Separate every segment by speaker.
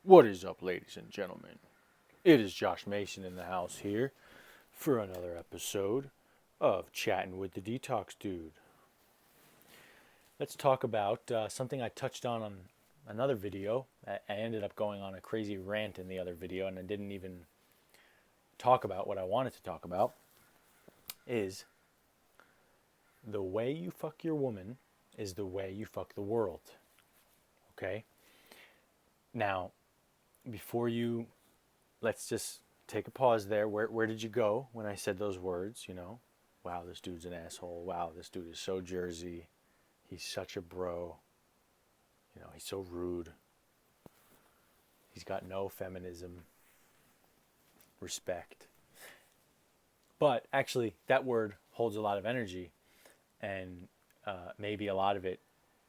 Speaker 1: What is up, ladies and gentlemen? It is Josh Mason in the house here for another episode of Chatting with the Detox Dude. Let's talk about something I touched on another video. I ended up going on a crazy rant in the other video, and I didn't even talk about what I wanted to talk about. Is the way you fuck your woman is the way you fuck the world. Okay? Now, before you, let's just take a pause there. Where did you go when I said those words? You know, wow, this dude's an asshole. Wow, this dude is so Jersey. He's such a bro. You know, he's so rude. He's got no feminism, respect. But actually, that word holds a lot of energy, and maybe a lot of it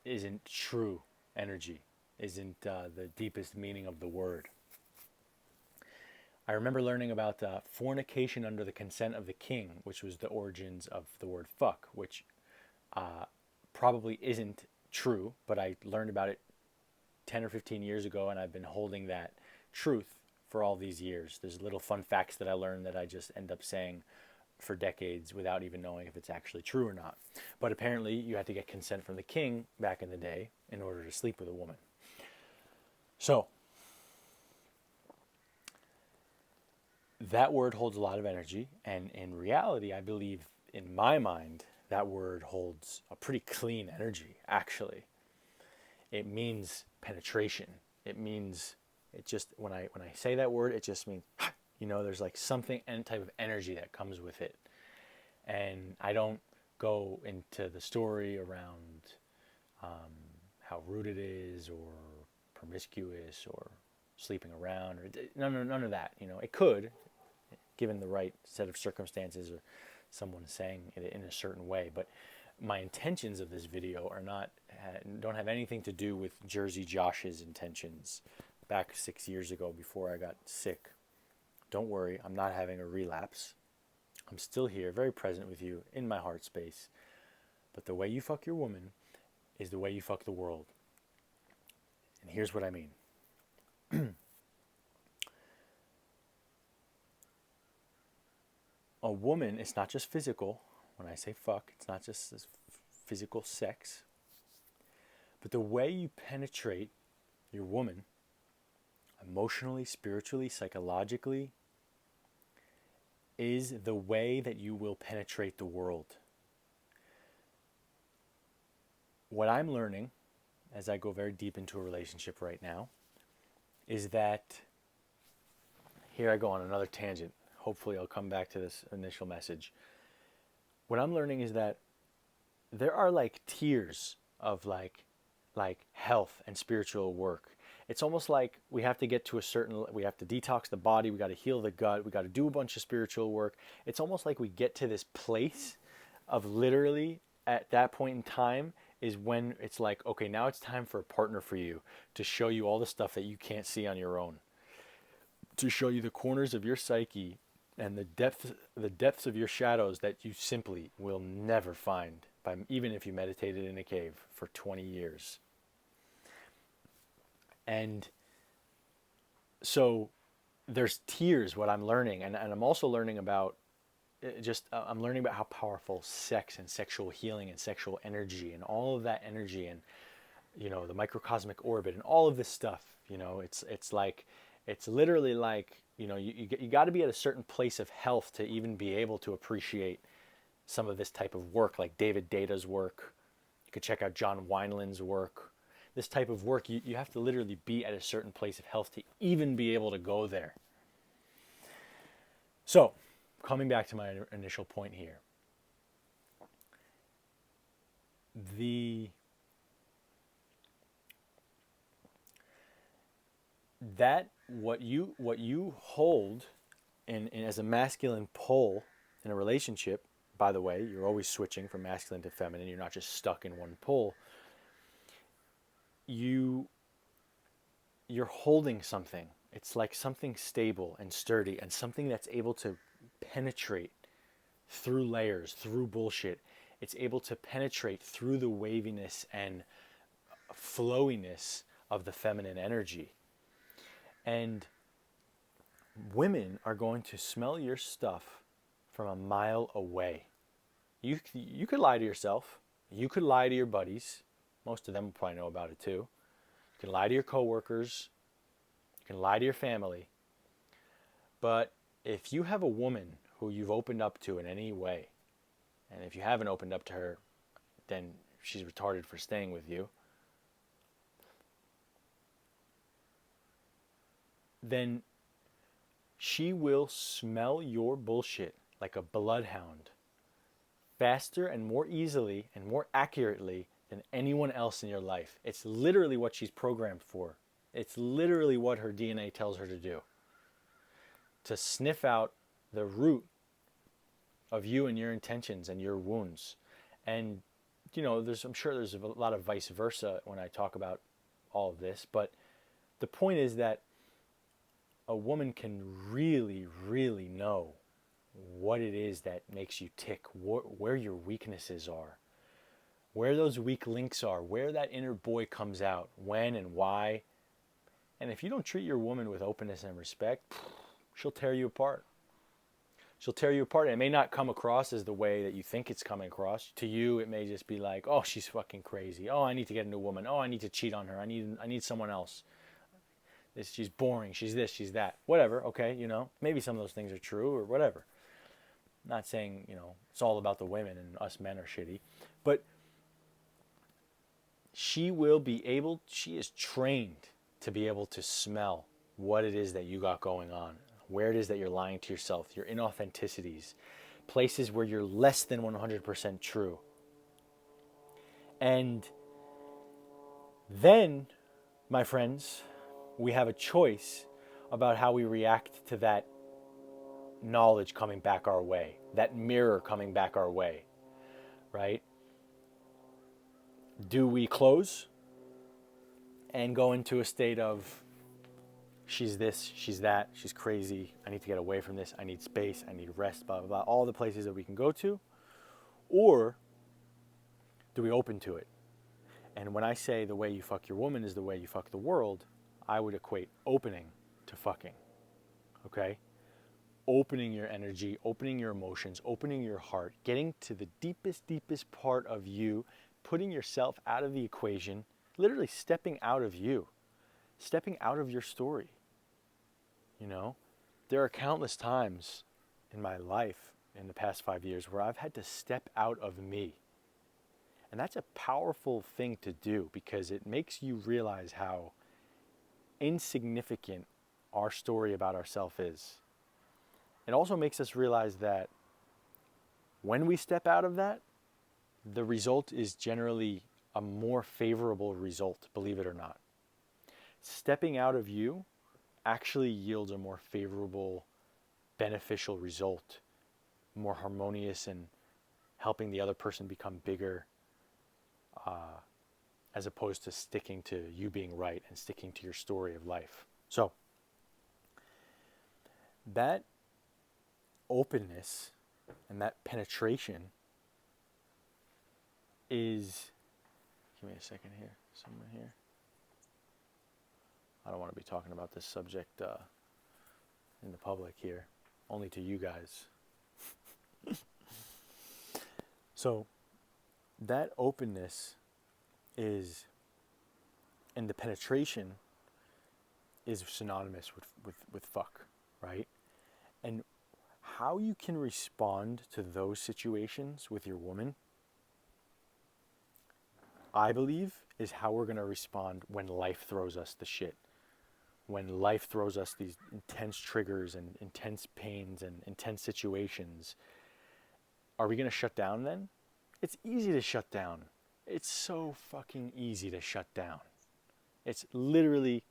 Speaker 1: isn't true energy, isn't the deepest meaning of the word. I remember learning about fornication under the consent of the king, which was the origins of the word fuck, which probably isn't true, but I learned about it 10 or 15 years ago, and I've been holding that truth for all these years. There's little fun facts that I learned that I just end up saying for decades without even knowing if it's actually true or not. But apparently you had to get consent from the king back in the day in order to sleep with a woman. So that word holds a lot of energy, and in reality, I believe, in my mind, that word holds a pretty clean energy, actually. It means penetration. It means, it just, when I say that word, it just means, you know, there's like something, and type of energy that comes with it. And I don't go into the story around how rude it is, or promiscuous, or sleeping around, or none of that. You know, it could, given the right set of circumstances, or someone saying it in a certain way. But my intentions of this video are not, don't have anything to do with Jersey Josh's intentions back 6 years ago before I got sick. Don't worry, I'm not having a relapse. I'm still here, very present with you in my heart space. But the way you fuck your woman is the way you fuck the world. And here's what I mean. A woman is not just physical. When I say fuck, it's not just this physical sex. But the way you penetrate your woman, emotionally, spiritually, psychologically, is the way that you will penetrate the world. What I'm learning, as I go very deep into a relationship right now, is that, here I go on another tangent. Hopefully I'll come back to this initial message. What I'm learning is that there are like tiers of like health and spiritual work. It's almost like we have to get to a certain, we have to detox the body, we got to heal the gut, we got to do a bunch of spiritual work. It's almost like we get to this place of literally at that point in time is when it's like, okay, now it's time for a partner for you to show you all the stuff that you can't see on your own, to show you the corners of your psyche and the depths of your shadows that you simply will never find, by even if you meditated in a cave for 20 years. And so there's tiers, what I'm learning, and I'm also learning about I'm learning about how powerful sex and sexual healing and sexual energy and all of that energy, and you know, the microcosmic orbit and all of this stuff, you know, it's like, it's literally like, you know, you got to be at a certain place of health to even be able to appreciate some of this type of work, like David Data's work. You could check out John Wineland's work. This type of work, you have to literally be at a certain place of health to even be able to go there. So, coming back to my initial point here. What you hold in as a masculine pole in a relationship, by the way, you're always switching from masculine to feminine, you're not just stuck in one pole. You're holding something. It's like something stable and sturdy, and something that's able to penetrate through layers, through bullshit. It's able to penetrate through the waviness and flowiness of the feminine energy. And women are going to smell your stuff from a mile away. You could lie to yourself. You could lie to your buddies. Most of them will probably know about it too. You can lie to your coworkers. You can lie to your family. But if you have a woman who you've opened up to in any way, and if you haven't opened up to her, then she's retarded for staying with you, then she will smell your bullshit like a bloodhound faster and more easily and more accurately than anyone else in your life. It's literally what she's programmed for. It's literally what her DNA tells her to do. To sniff out the root of you and your intentions and your wounds. And, you know, I'm sure there's a lot of vice versa when I talk about all of this. But the point is that a woman can really, really know what it is that makes you tick, where your weaknesses are, where those weak links are, where that inner boy comes out, when and why. And if you don't treat your woman with openness and respect, she'll tear you apart. She'll tear you apart. And it may not come across as the way that you think it's coming across. To you, it may just be like, oh, she's fucking crazy. Oh, I need to get a new woman. Oh, I need to cheat on her. I need someone else. She's boring. She's this, she's that. Whatever, okay, you know. Maybe some of those things are true or whatever. Not saying, you know, it's all about the women and us men are shitty. But she is trained to be able to smell what it is that you got going on, where it is that you're lying to yourself, your inauthenticities, places where you're less than 100% true. And then, my friends, we have a choice about how we react to that knowledge coming back our way, that mirror coming back our way, right? Do we close and go into a state of, she's this, she's that, she's crazy, I need to get away from this, I need space, I need rest, blah, blah, blah, all the places that we can go to? Or do we open to it? And when I say the way you fuck your woman is the way you fuck the world, I would equate opening to fucking, okay? Opening your energy, opening your emotions, opening your heart, getting to the deepest, deepest part of you, putting yourself out of the equation, literally stepping out of you, stepping out of your story. You know, there are countless times in my life in the past 5 years where I've had to step out of me. And that's a powerful thing to do because it makes you realize how insignificant our story about ourselves is. It also makes us realize that when we step out of that, the result is generally a more favorable result, believe it or not. Stepping out of you actually yields a more favorable, beneficial result, more harmonious and helping the other person become bigger, as opposed to sticking to you being right and sticking to your story of life. So, that openness and that penetration is, give me a second here, someone here. I don't want to be talking about this subject in the public here, only to you guys. So that openness is, and the penetration is synonymous with fuck, right? And how you can respond to those situations with your woman, I believe, is how we're going to respond when life throws us the shit. When life throws us these intense triggers and intense pains and intense situations. Are we going to shut down then? It's easy to shut down. It's so fucking easy to shut down. It's literally,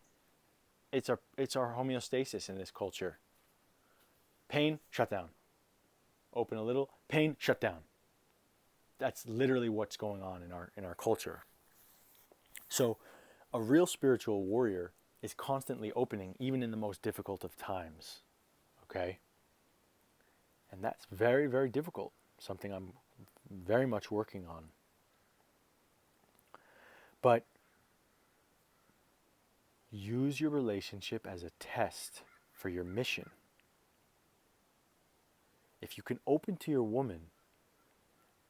Speaker 1: it's our homeostasis in this culture. Pain, shut down. Open a little, pain, shut down. That's literally what's going on in our culture. So a real spiritual warrior is constantly opening, even in the most difficult of times. Okay? And that's very, very difficult. Something I'm very much working on. But Use your relationship as a test for your mission. If you can open to your woman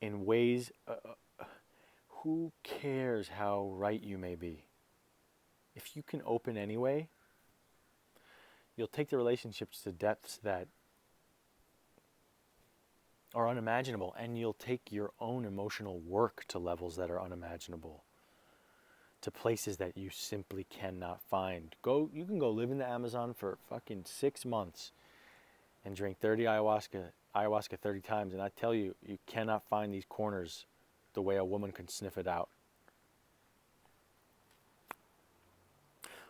Speaker 1: in ways, who cares how right you may be? If you can open anyway, you'll take the relationships to depths that are unimaginable, and you'll take your own emotional work to levels that are unimaginable, to places that you simply cannot find. You can go live in the Amazon for fucking 6 months and drink 30 ayahuasca 30 times, and I tell you, you cannot find these corners the way a woman can sniff it out.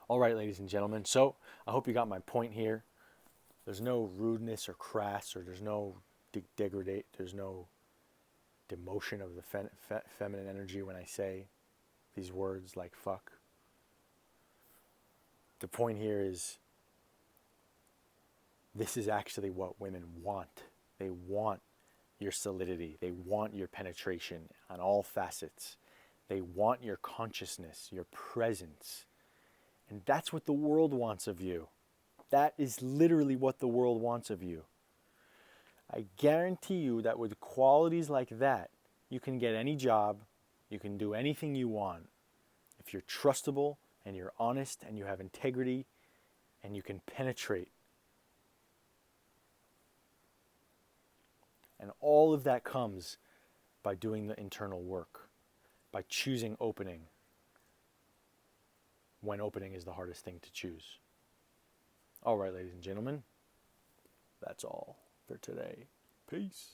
Speaker 1: All right, ladies and gentlemen, so I hope you got my point here. There's no rudeness or crass, or there's no there's no demotion of the feminine energy when I say these words like fuck. The point here is, this is actually what women want. They want your solidity. They want your penetration on all facets. They want your consciousness, your presence. And that's what the world wants of you. That is literally what the world wants of you. I guarantee you that with qualities like that, you can get any job, you can do anything you want. If you're trustable and you're honest and you have integrity and you can penetrate. And all of that comes by doing the internal work, by choosing opening when opening is the hardest thing to choose. All right, ladies and gentlemen, that's all for today. Peace.